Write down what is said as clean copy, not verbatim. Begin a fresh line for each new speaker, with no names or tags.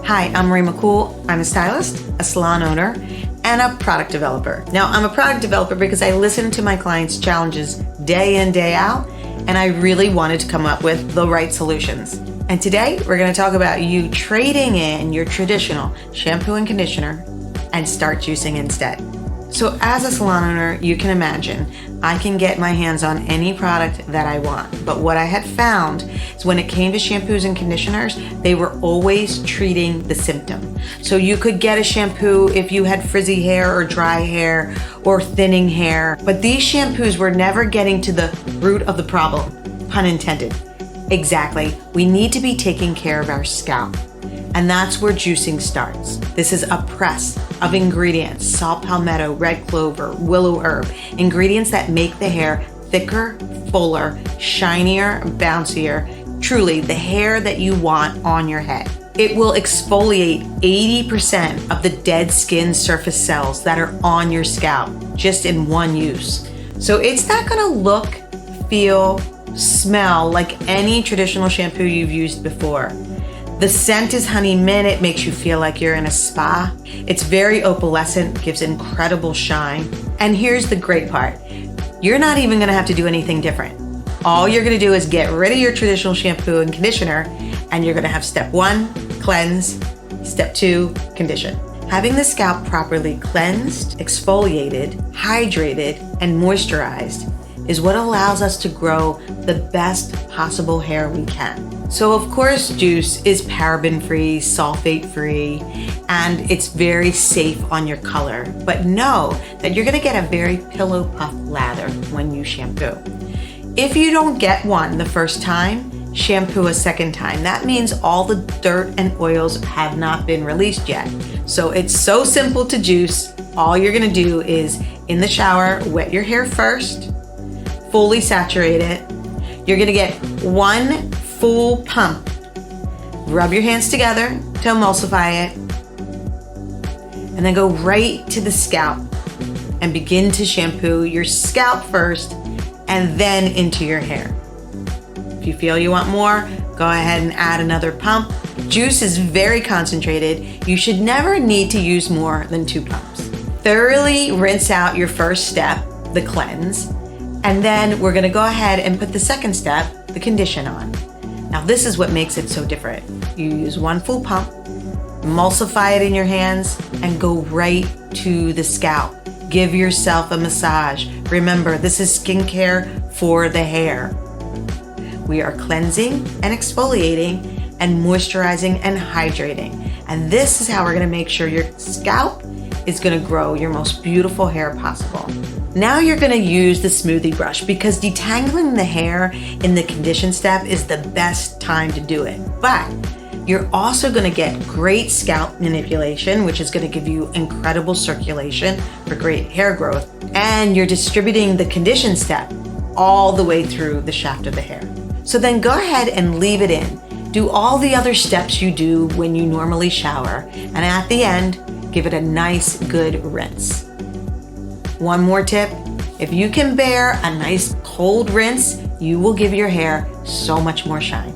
Hi, I'm McCool. I'm a stylist, a salon owner, and a product developer. Now, I'm a product developer because I listen to my clients' challenges day in, day out, and I really wanted to come up with the right solutions. And today, we're going to talk about you trading in your traditional shampoo and conditioner and start juicing instead. So as a salon owner, you can imagine I can get my hands on any product that I want. But what I had found is when it came to shampoos and conditioners, they were always treating the symptom. So you could get a shampoo if you had frizzy hair or dry hair or thinning hair, but these shampoos were never getting to the root of the problem, pun intended. Exactly, we need to be taking care of our scalp. And that's where juicing starts. This is a press of ingredients, saw palmetto, red clover, willow herb, ingredients that make the hair thicker, fuller, shinier, bouncier, truly the hair that you want on your head. It will exfoliate 80% of the dead skin surface cells that are on your scalp just in one use. So it's not gonna look, feel, smell like any traditional shampoo you've used before. The scent is honey mint. It makes you feel like you're in a spa. It's very opalescent, gives incredible shine. And here's the great part. You're not even gonna have to do anything different. All you're gonna do is get rid of your traditional shampoo and conditioner, and you're gonna have step 1, cleanse, step 2, condition. Having the scalp properly cleansed, exfoliated, hydrated, and moisturized is what allows us to grow the best possible hair we can. So of course, Jousse is paraben-free, sulfate-free, and it's very safe on your color. But know that you're gonna get a very pillow puff lather when you shampoo. If you don't get one the first time, shampoo a second time. That means all the dirt and oils have not been released yet. So it's so simple to juice. All you're gonna do is, in the shower, wet your hair first, fully saturate it. You're gonna get one full pump. Rub your hands together to emulsify it, and then go right to the scalp and begin to shampoo your scalp first and then into your hair. If you feel you want more, go ahead and add another pump. Jousse is very concentrated. You should never need to use more than 2 pumps. Thoroughly rinse out your first step, the cleanse, and then we're gonna go ahead and put the second step, the condition, on. Now this is what makes it so different. You use 1 full pump, emulsify it in your hands, and go right to the scalp. Give yourself a massage. Remember, this is skincare for the hair. We are cleansing and exfoliating and moisturizing and hydrating. And this is how we're gonna make sure your scalp is gonna grow your most beautiful hair possible. Now you're gonna use the smoothie brush because detangling the hair in the condition step is the best time to do it. But you're also gonna get great scalp manipulation, which is gonna give you incredible circulation for great hair growth. And you're distributing the condition step all the way through the shaft of the hair. So then go ahead and leave it in. Do all the other steps you do when you normally shower. And at the end, give it a nice, good rinse. One more tip, if you can bear a nice cold rinse, you will give your hair so much more shine.